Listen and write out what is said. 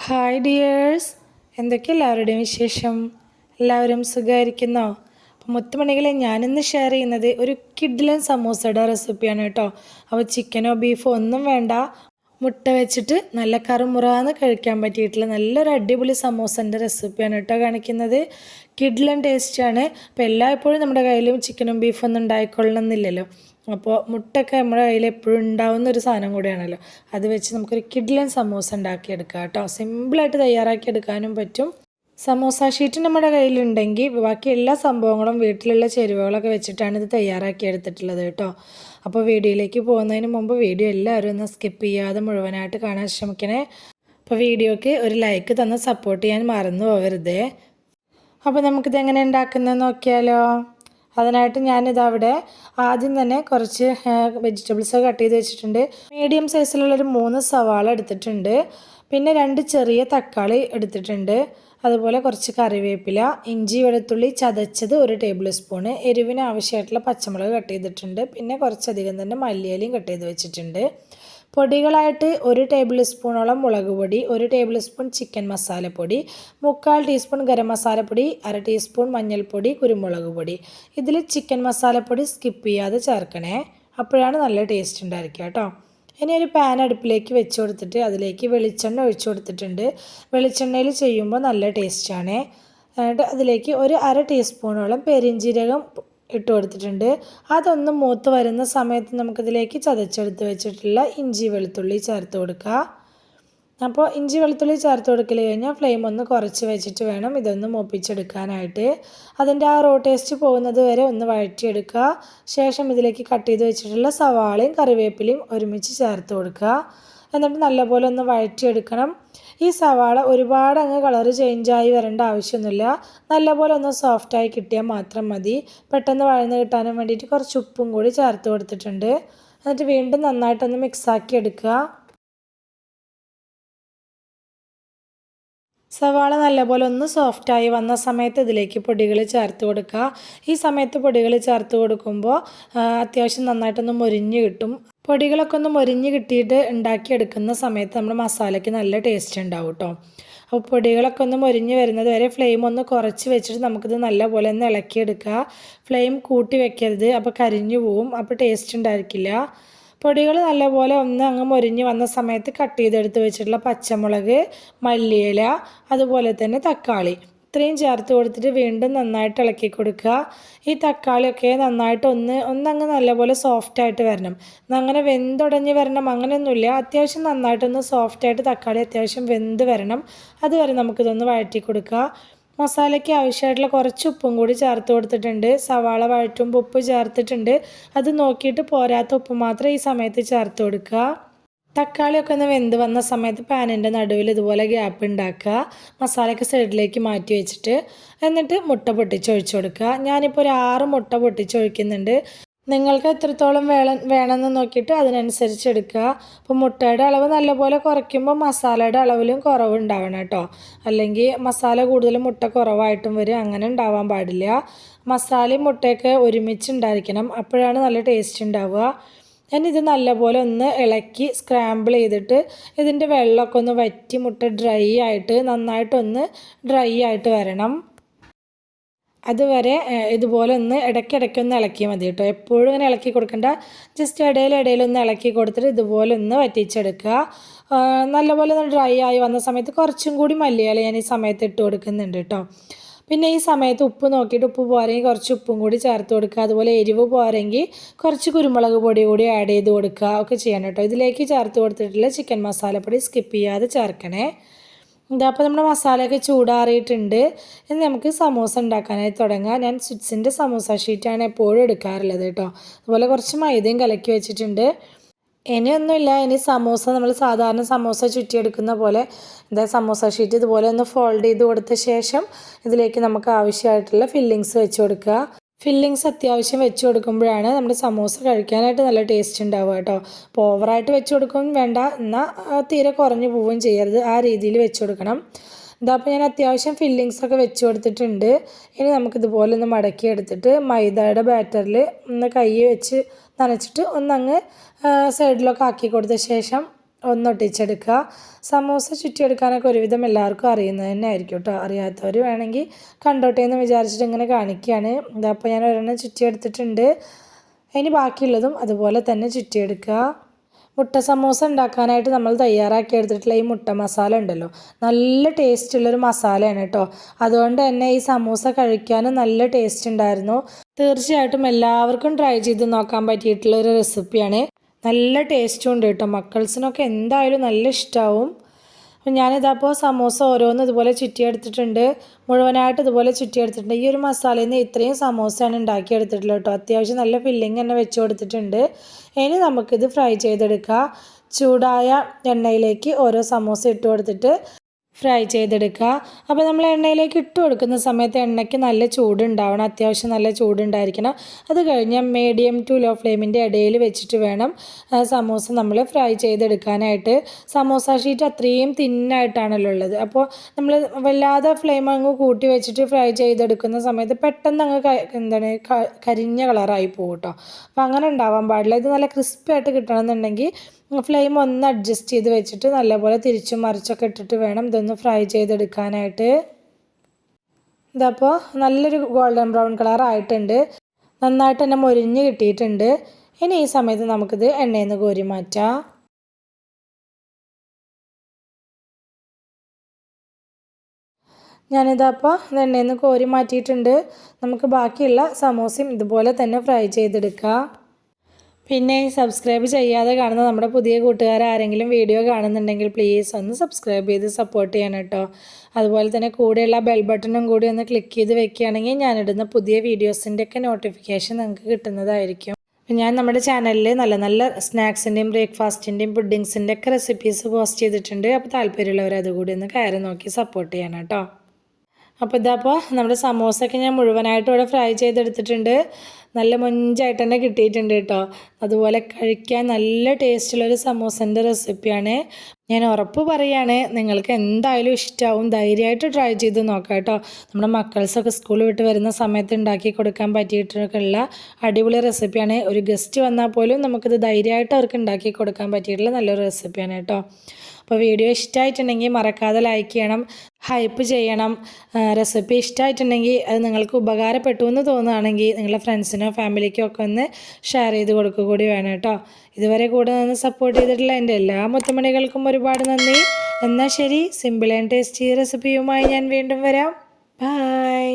Hi dears, എന്തൊക്കെ എല്ലാവരുടെയും വിശേഷം? എല്ലാവരും സുഖമായിരിക്കുന്നോ? അപ്പോൾ മുത്തുമണികളെ, ഞാനിന്ന് ഷെയർ ചെയ്യുന്നത് ഒരു കിഡ്ലൻ സമൂസയുടെ റെസിപ്പിയാണ് കേട്ടോ. അപ്പോൾ ചിക്കനോ ബീഫോ ഒന്നും വേണ്ട, മുട്ട വെച്ചിട്ട് നല്ല കറുമുറാന്ന് കഴിക്കാൻ പറ്റിയിട്ടുള്ള നല്ലൊരു അടിപൊളി സമൂസൻ്റെ റെസിപ്പിയാണ് കേട്ടോ കാണിക്കുന്നത്. കിഡ്ലൻ ടേസ്റ്റാണ്. അപ്പോൾ എല്ലായ്പ്പോഴും നമ്മുടെ കയ്യിലും ചിക്കനും ബീഫൊന്നും ഉണ്ടായിക്കൊള്ളണമെന്നില്ലല്ലോ. അപ്പോൾ മുട്ടയൊക്കെ നമ്മുടെ കയ്യിൽ എപ്പോഴും ഉണ്ടാവുന്ന ഒരു സാധനം കൂടിയാണല്ലോ. അത് വെച്ച് നമുക്കൊരു കിഡ്ലൻ സമൂസ ഉണ്ടാക്കിയെടുക്കാം കേട്ടോ. സിമ്പിളായിട്ട് തയ്യാറാക്കിയെടുക്കാനും പറ്റും. സമൂസ ഷീറ്റ് നമ്മുടെ കയ്യിലുണ്ടെങ്കിൽ ബാക്കി എല്ലാ സംഭവങ്ങളും വീട്ടിലുള്ള ചേരുവകളൊക്കെ വെച്ചിട്ടാണ് ഇത് തയ്യാറാക്കി എടുത്തിട്ടുള്ളത് കേട്ടോ. അപ്പോൾ വീഡിയോയിലേക്ക് പോകുന്നതിന് മുമ്പ് വീഡിയോ എല്ലാവരും ഒന്ന് സ്കിപ്പ് ചെയ്യാതെ മുഴുവനായിട്ട് കാണാൻ ശ്രമിക്കണേ. അപ്പോൾ വീഡിയോയ്ക്ക് ഒരു ലൈക്ക് തന്ന് സപ്പോർട്ട് ചെയ്യാൻ മറന്നു പോകരുതേ. അപ്പോൾ നമുക്കിത് എങ്ങനെ ഉണ്ടാക്കുന്നത് നോക്കിയാലോ. അതിനായിട്ട് ഞാനിതവിടെ ആദ്യം തന്നെ കുറച്ച് വെജിറ്റബിൾസ് കട്ട് ചെയ്ത് വെച്ചിട്ടുണ്ട്. മീഡിയം സൈസിലുള്ളൊരു 3 സവാള എടുത്തിട്ടുണ്ട്. പിന്നെ 2 ചെറിയ തക്കാളി എടുത്തിട്ടുണ്ട്. അതുപോലെ കുറച്ച് കറിവേപ്പില, ഇഞ്ചി വെളുത്തുള്ളി ചതച്ചത് 1 ടേബിൾ സ്പൂണ്, എരിവിന് ആവശ്യമായിട്ടുള്ള പച്ചമുളക് കട്ട് ചെയ്തിട്ടുണ്ട്. പിന്നെ കുറച്ചധികം തന്നെ മല്ലിയിലയും കട്ട് ചെയ്ത് വെച്ചിട്ടുണ്ട്. പൊടികളായിട്ട് 1 ടേബിൾ സ്പൂണോളം മുളക് പൊടി, 1 ടേബിൾ സ്പൂൺ ചിക്കൻ മസാലപ്പൊടി, 3/4 ടീസ്പൂൺ ഗരം മസാലപ്പൊടി, 1/2 ടീസ്പൂൺ മഞ്ഞൾപ്പൊടി, കുരുമുളക് പൊടി. ഇതിൽ ചിക്കൻ മസാലപ്പൊടി സ്കിപ്പ് ചെയ്യാതെ ചേർക്കണേ, അപ്പോഴാണ് നല്ല ടേസ്റ്റ് ഉണ്ടായിരിക്കുക കേട്ടോ. ഇനി ഒരു പാൻ അടുപ്പിലേക്ക് വെച്ച് കൊടുത്തിട്ട് അതിലേക്ക് വെളിച്ചെണ്ണ ഒഴിച്ചു കൊടുത്തിട്ടുണ്ട്. വെളിച്ചെണ്ണയിൽ ചെയ്യുമ്പോൾ നല്ല ടേസ്റ്റാണ്. എന്നിട്ട് അതിലേക്ക് 1/2 ടീസ്പൂണോളം പെരിഞ്ജീരകം ഇട്ട് കൊടുത്തിട്ടുണ്ട്. അതൊന്ന് മൂത്ത് വരുന്ന സമയത്ത് നമുക്കിതിലേക്ക് ചതച്ചെടുത്ത് വെച്ചിട്ടുള്ള ഇഞ്ചി വെളുത്തുള്ളി ചേർത്ത് കൊടുക്കുക. അപ്പോൾ ഇഞ്ചി വെളുത്തുള്ളി ചേർത്ത് കൊടുക്കൽ കഴിഞ്ഞാൽ ഫ്ലെയിം ഒന്ന് കുറച്ച് വെച്ചിട്ട് വേണം ഇതൊന്ന് മൂപ്പിച്ചെടുക്കാനായിട്ട്. അതിൻ്റെ ആ റോ ടേസ്റ്റ് പോകുന്നത് വരെ ഒന്ന് വഴറ്റിയെടുക്കുക. ശേഷം ഇതിലേക്ക് കട്ട് ചെയ്ത് വെച്ചിട്ടുള്ള സവാളയും കറിവേപ്പിലയും ഒരുമിച്ച് ചേർത്ത് കൊടുക്കുക. എന്നിട്ട് നല്ലപോലെ ഒന്ന് വഴറ്റിയെടുക്കണം. ഈ സവാള ഒരുപാട് അങ്ങ് കളറ് ചേഞ്ചായി വരേണ്ട ആവശ്യമൊന്നുമില്ല. നല്ലപോലെ ഒന്ന് സോഫ്റ്റായി കിട്ടിയാൽ മാത്രം മതി. പെട്ടെന്ന് വഴന്ന് കിട്ടാനും വേണ്ടിയിട്ട് കുറച്ച് ഉപ്പും കൂടി ചേർത്ത് കൊടുത്തിട്ടുണ്ട്. എന്നിട്ട് വീണ്ടും നന്നായിട്ടൊന്ന് മിക്സാക്കി എടുക്കുക. സവാള നല്ലപോലെ ഒന്ന് സോഫ്റ്റായി വന്ന സമയത്ത് ഇതിലേക്ക് പൊടികൾ ചേർത്ത് കൊടുക്കുക. ഈ സമയത്ത് പൊടികൾ ചേർത്ത് കൊടുക്കുമ്പോൾ അത്യാവശ്യം നന്നായിട്ടൊന്ന് മൊരിഞ്ഞ് കിട്ടും. പൊടികളൊക്കെ ഒന്ന് മൊരിഞ്ഞ് കിട്ടിയിട്ട് ഉണ്ടാക്കിയെടുക്കുന്ന സമയത്ത് നമ്മുടെ മസാലയ്ക്ക് നല്ല ടേസ്റ്റ് ഉണ്ടാവും കേട്ടോ. അപ്പോൾ പൊടികളൊക്കെ ഒന്ന് മൊരിഞ്ഞ് വരുന്നത് വരെ ഫ്ലെയിം ഒന്ന് കുറച്ച് വെച്ചിട്ട് നമുക്കിത് നല്ലപോലെ ഒന്ന് ഇളക്കിയെടുക്കുക. ഫ്ലെയിം കൂട്ടി വെക്കരുത്, അപ്പോൾ കരിഞ്ഞു പോവും, അപ്പോൾ ടേസ്റ്റ് ഉണ്ടായിരിക്കില്ല. പൊടികൾ നല്ലപോലെ ഒന്ന് അങ്ങ് മൊരിഞ്ഞ് വന്ന സമയത്ത് കട്ട് ചെയ്തെടുത്ത് വെച്ചിട്ടുള്ള പച്ചമുളക്, മല്ലിയില, അതുപോലെ തന്നെ തക്കാളി ഇത്രയും ചേർത്ത് കൊടുത്തിട്ട് വീണ്ടും നന്നായിട്ട് ഇളക്കി കൊടുക്കുക. ഈ തക്കാളിയൊക്കെ നന്നായിട്ട് ഒന്നങ്ങ് നല്ലപോലെ സോഫ്റ്റായിട്ട് വരണം. അങ്ങനെ വെന്തുടഞ്ഞ് വരണം അങ്ങനെയൊന്നുമില്ല. അത്യാവശ്യം നന്നായിട്ടൊന്ന് സോഫ്റ്റായിട്ട് തക്കാളി അത്യാവശ്യം വെന്ത് വരണം. അതുവരെ നമുക്കിതൊന്ന് വഴറ്റി കൊടുക്കുക. മസാലയ്ക്ക് ആവശ്യമായിട്ടുള്ള കുറച്ച് ഉപ്പും കൂടി ചേർത്ത് കൊടുത്തിട്ടുണ്ട്. സവാള വഴറ്റുമ്പോൾ ഉപ്പ് ചേർത്തിട്ടുണ്ട്. അത് നോക്കിയിട്ട് പോരാത്ത ഉപ്പ് മാത്രം ഈ സമയത്ത് ചേർത്ത് കൊടുക്കുക. തക്കാളിയൊക്കെ ഒന്ന് വെന്ത് വന്ന സമയത്ത് പാനിൻ്റെ നടുവിൽ ഇതുപോലെ ഗ്യാപ്പ് ഉണ്ടാക്കുക. മസാലയ്ക്ക് സൈഡിലേക്ക് മാറ്റി വെച്ചിട്ട് എന്നിട്ട് മുട്ട പൊട്ടിച്ചൊഴിച്ച് കൊടുക്കുക. ഞാനിപ്പോൾ ഒരു 6 മുട്ട പൊട്ടിച്ചൊഴിക്കുന്നുണ്ട്. നിങ്ങൾക്ക് എത്രത്തോളം വേണമെന്ന് നോക്കിയിട്ട് അതിനനുസരിച്ച് എടുക്കുക. അപ്പോൾ മുട്ടയുടെ അളവ് നല്ലപോലെ കുറയ്ക്കുമ്പോൾ മസാലയുടെ അളവിലും കുറവുണ്ടാവണം കേട്ടോ. അല്ലെങ്കിൽ മസാല കൂടുതലും മുട്ട കുറവായിട്ടും വരും, അങ്ങനെ ഉണ്ടാവാൻ പാടില്ല. മസാലയും മുട്ടയൊക്കെ ഒരുമിച്ച് ഉണ്ടായിരിക്കണം, അപ്പോഴാണ് നല്ല ടേസ്റ്റ് ഉണ്ടാവുക. ഇനി ഇത് നല്ലപോലെ ഒന്ന് ഇളക്കി സ്ക്രാമ്പിൾ ചെയ്തിട്ട് ഇതിൻ്റെ വെള്ളമൊക്കെ ഒന്ന് വറ്റി മുട്ട ഡ്രൈ ആയിട്ട് നന്നായിട്ടൊന്ന് ഡ്രൈ ആയിട്ട് വരണം. അതുവരെ ഇതുപോലെ ഒന്ന് ഇടയ്ക്കിടയ്ക്കൊന്ന് ഇളക്കിയാൽ മതി കേട്ടോ. എപ്പോഴും ഇങ്ങനെ ഇളക്കി കൊടുക്കണ്ട, ജസ്റ്റ് ഇടയിലൊന്ന് ഇളക്കി കൊടുത്തിട്ട് ഇതുപോലെ ഒന്ന് വറ്റിച്ചെടുക്കുക. നല്ലപോലെ ഒന്ന് ഡ്രൈ ആയി വന്ന സമയത്ത് കുറച്ചും കൂടി മല്ലിയില ഞാൻ ഈ സമയത്ത് ഇട്ട് കൊടുക്കുന്നുണ്ട് കേട്ടോ. പിന്നെ ഈ സമയത്ത് ഉപ്പ് നോക്കിയിട്ട് ഉപ്പ് പോരെങ്കിൽ കുറച്ച് ഉപ്പും കൂടി ചേർത്ത് കൊടുക്കുക. അതുപോലെ എരിവ് പോരെങ്കിൽ കുറച്ച് കുരുമുളക് പൊടി കൂടി ആഡ് ചെയ്ത് കൊടുക്കുക ഒക്കെ ചെയ്യണം കേട്ടോ. ഇതിലേക്ക് ചേർത്ത് കൊടുത്തിട്ടുള്ള ചിക്കൻ മസാലപ്പൊടി സ്കിപ്പ് ചെയ്യാതെ ചേർക്കണേ. അപ്പോൾ നമ്മുടെ മസാലയൊക്കെ ചൂടാറിയിട്ടുണ്ട്. ഇനി നമുക്ക് സമൂസ ഉണ്ടാക്കാനായി തുടങ്ങാം. ഞാൻ സ്വിറ്റ്സിൻ്റെ സമൂസ ഷീറ്റാണ് എപ്പോഴും എടുക്കാറുള്ളത് കേട്ടോ. അതുപോലെ കുറച്ച് മൈദയും കലക്കി വെച്ചിട്ടുണ്ട്. ഇനിയൊന്നുമില്ല, ഇനി സമൂസ നമ്മൾ സാധാരണ സമൂസ ചുറ്റിയെടുക്കുന്ന പോലെ സമൂസ ഷീറ്റ് ഇതുപോലെ ഒന്ന് ഫോൾഡ് ചെയ്ത് കൊടുത്ത ശേഷം ഇതിലേക്ക് നമുക്ക് ആവശ്യമായിട്ടുള്ള ഫില്ലിങ്സ് വെച്ച് കൊടുക്കുക. ഫില്ലിങ്സ് അത്യാവശ്യം വെച്ച് കൊടുക്കുമ്പോഴാണ് നമ്മുടെ സമൂസ കഴിക്കാനായിട്ട് നല്ല ടേസ്റ്റ് ഉണ്ടാവുക കേട്ടോ. അപ്പോൾ ഓവറായിട്ട് വെച്ച് കൊടുക്കുകയും വേണ്ട, എന്നാൽ തീരെ കുറഞ്ഞു പോവുകയും ചെയ്യരുത്, ആ രീതിയിൽ വെച്ച് കൊടുക്കണം. അപ്പോൾ ഞാൻ അത്യാവശ്യം ഫില്ലിങ്സൊക്കെ വെച്ച് കൊടുത്തിട്ടുണ്ട്. ഇനി നമുക്കിതുപോലെ ഒന്ന് മടക്കി എടുത്തിട്ട് മൈദയുടെ ബാറ്ററിൽ ഒന്ന് കൈ വെച്ച് നനച്ചിട്ട് ഒന്നങ്ങ് സൈഡിലൊക്കെ ആക്കി കൊടുത്ത ശേഷം ഒന്നൊട്ടിച്ചെടുക്കുക. സമൂസ ചുറ്റിയെടുക്കാനൊക്കെ ഒരുവിധം എല്ലാവർക്കും അറിയുന്നത് തന്നെ ആയിരിക്കും കേട്ടോ. അറിയാത്തവർ വേണമെങ്കിൽ കണ്ടോട്ടെ എന്ന് വിചാരിച്ചിട്ട് ഇങ്ങനെ കാണിക്കുകയാണ്. ഇതപ്പോൾ ഞാൻ ഒരെണ്ണം ചുറ്റിയെടുത്തിട്ടുണ്ട്. ഇനി ബാക്കിയുള്ളതും അതുപോലെ തന്നെ ചുറ്റിയെടുക്കുക. മുട്ട സമൂസ ഉണ്ടാക്കാനായിട്ട് നമ്മൾ തയ്യാറാക്കി എടുത്തിട്ടുള്ള ഈ മുട്ട മസാല ഉണ്ടല്ലോ, നല്ല ടേസ്റ്റുള്ളൊരു മസാലയാണ് കേട്ടോ. അതുകൊണ്ട് തന്നെ ഈ സമൂസ കഴിക്കാനും നല്ല ടേസ്റ്റ് ഉണ്ടായിരുന്നു. തീർച്ചയായിട്ടും എല്ലാവർക്കും ട്രൈ ചെയ്ത് നോക്കാൻ പറ്റിയിട്ടുള്ളൊരു റെസിപ്പിയാണ്. നല്ല ടേസ്റ്റും ഉണ്ട് കേട്ടോ. മക്കൾസിനൊക്കെ എന്തായാലും നല്ല ഇഷ്ടമാവും. അപ്പം ഞാനിതപ്പോൾ സമൂസ ഓരോന്നും ഇതുപോലെ ചുറ്റിയെടുത്തിട്ടുണ്ട്. മുഴുവനായിട്ട് ഇതുപോലെ ചുറ്റിയെടുത്തിട്ടുണ്ട്. ഈ ഒരു മസാലയിൽ നിന്ന് ഇത്രയും സമൂസയാണ് ഉണ്ടാക്കിയെടുത്തിട്ടുള്ളത് കേട്ടോ. അത്യാവശ്യം നല്ല ഫില്ലിങ് തന്നെ വെച്ച് കൊടുത്തിട്ടുണ്ട്. ഇനി നമുക്കിത് ഫ്രൈ ചെയ്തെടുക്കുക. ചൂടായ എണ്ണയിലേക്ക് ഓരോ സമൂസ ഇട്ട് കൊടുത്തിട്ട് ഫ്രൈ ചെയ്തെടുക്കുക. അപ്പോൾ നമ്മൾ എണ്ണയിലേക്ക് ഇട്ട് കൊടുക്കുന്ന സമയത്ത് എണ്ണയ്ക്ക് നല്ല ചൂടുണ്ടാവണം, അത്യാവശ്യം നല്ല ചൂടുണ്ടായിരിക്കണം. അത് കഴിഞ്ഞ് മീഡിയം ടു ലോ ഫ്ലെയിമിൻ്റെ ഇടയിൽ വെച്ചിട്ട് വേണം സമൂസ നമ്മൾ ഫ്രൈ ചെയ്തെടുക്കാനായിട്ട്. സമൂസ ഷീറ്റ് അത്രയും തിന്നായിട്ടാണല്ലോ ഉള്ളത്. അപ്പോൾ നമ്മൾ വല്ലാതെ ഫ്ലെയിം അങ്ങ് കൂട്ടി വെച്ചിട്ട് ഫ്രൈ ചെയ്തെടുക്കുന്ന സമയത്ത് പെട്ടെന്ന് അങ്ങ് കരിഞ്ഞ കളറായി പോകും കേട്ടോ. അപ്പോൾ അങ്ങനെ ഉണ്ടാവാൻ പാടില്ല. ഇത് നല്ല ക്രിസ്പി ആയിട്ട് കിട്ടണമെന്നുണ്ടെങ്കിൽ ഫ്ലെയിം ഒന്ന് അഡ്ജസ്റ്റ് ചെയ്ത് വെച്ചിട്ട് നല്ലപോലെ തിരിച്ചും മറിച്ചൊക്കെ ഇട്ടിട്ട് വേണം ഇതൊന്ന് ഫ്രൈ ചെയ്തെടുക്കാനായിട്ട്. ഇതപ്പോൾ നല്ലൊരു ഗോൾഡൻ ബ്രൗൺ കളർ ആയിട്ടുണ്ട്. നന്നായിട്ട് തന്നെ മൊരിഞ്ഞ് കിട്ടിയിട്ടുണ്ട്. ഇനി ഈ സമയത്ത് നമുക്കിത് എണ്ണയിൽ നിന്ന് കോരി മാറ്റാം. ഞാനിതപ്പോൾ എണ്ണയിൽ നിന്ന് കോരി മാറ്റിയിട്ടുണ്ട്. നമുക്ക് ബാക്കിയുള്ള സമോസയും ഇതുപോലെ തന്നെ ഫ്രൈ ചെയ്തെടുക്കാം. പിന്നെ സബ്സ്ക്രൈബ് ചെയ്യാതെ കാണുന്ന നമ്മുടെ പുതിയ കൂട്ടുകാർ ആരെങ്കിലും വീഡിയോ കാണുന്നുണ്ടെങ്കിൽ പ്ലീസ് ഒന്ന് സബ്സ്ക്രൈബ് ചെയ്ത് സപ്പോർട്ട് ചെയ്യണം കേട്ടോ. അതുപോലെ തന്നെ കൂടെയുള്ള ബെൽ ബട്ടണും കൂടി ഒന്ന് ക്ലിക്ക് ചെയ്ത് വെക്കുകയാണെങ്കിൽ ഞാനിടുന്ന പുതിയ വീഡിയോസിൻ്റെയൊക്കെ നോട്ടിഫിക്കേഷൻ നിങ്ങൾക്ക് കിട്ടുന്നതായിരിക്കും. ഞാൻ നമ്മുടെ ചാനലിൽ നല്ല നല്ല സ്നാക്സിൻ്റെയും ബ്രേക്ക്ഫാസ്റ്റിൻ്റെയും പുഡിങ്സിൻ്റെ ഒക്കെ റെസിപ്പീസ് പോസ്റ്റ് ചെയ്തിട്ടുണ്ട്. അപ്പോൾ താല്പര്യമുള്ളവർ അതുകൂടി ഒന്ന് കയറി നോക്കി സപ്പോർട്ട് ചെയ്യണം കേട്ടോ. അപ്പോൾ ഇതപ്പോൾ നമ്മുടെ സമോസയൊക്കെ ഞാൻ മുഴുവനായിട്ടും ഇവിടെ ഫ്രൈ ചെയ്തെടുത്തിട്ടുണ്ട്. നല്ല മൊഞ്ചായിട്ട് തന്നെ കിട്ടിയിട്ടുണ്ട് കേട്ടോ. അതുപോലെ കഴിക്കാൻ നല്ല ടേസ്റ്റുള്ളൊരു സമോസൻ്റെ റെസിപ്പിയാണ്. ഞാൻ ഉറപ്പ് പറയുകയാണ്, നിങ്ങൾക്ക് എന്തായാലും ഇഷ്ടമാവും. ധൈര്യമായിട്ട് ട്രൈ ചെയ്ത് നോക്കാം കേട്ടോ. നമ്മുടെ മക്കൾസൊക്കെ സ്കൂൾ വിട്ട് വരുന്ന സമയത്ത് ഉണ്ടാക്കി കൊടുക്കാൻ പറ്റിയിട്ടുള്ള അടിപൊളി റെസിപ്പിയാണ്. ഒരു ഗസ്റ്റ് വന്നാൽ പോലും നമുക്കിത് ധൈര്യമായിട്ട് അവർക്ക് ഉണ്ടാക്കി കൊടുക്കാൻ പറ്റിയിട്ടുള്ള നല്ലൊരു റെസിപ്പിയാണ് കേട്ടോ. അപ്പോൾ വീഡിയോ ഇഷ്ടമായിട്ടുണ്ടെങ്കിൽ മറക്കാതെ ലൈക്ക് ചെയ്യണം, ഹൈപ്പ് ചെയ്യണം. റെസിപ്പി ഇഷ്ടമായിട്ടുണ്ടെങ്കിൽ അത് നിങ്ങൾക്ക് ഉപകാരപ്പെട്ടു എന്ന് തോന്നുകയാണെങ്കിൽ നിങ്ങളുടെ ഫ്രണ്ട്സിനോ ഫാമിലിക്കോ ഒക്കെ ഒന്ന് ഷെയർ ചെയ്ത് കൊടുക്കുക കൂടി വേണം കേട്ടോ. ഇതുവരെ കൂടെ നിന്ന് സപ്പോർട്ട് ചെയ്തിട്ടുള്ള എൻ്റെ എല്ലാ മുത്തുമണികൾക്കും ഒരുപാട് നന്ദി. എന്നാൽ ശരി, സിമ്പിൾ ആൻഡ് ടേസ്റ്റി റെസിപ്പിയുമായി ഞാൻ വീണ്ടും വരാം. ബൈ.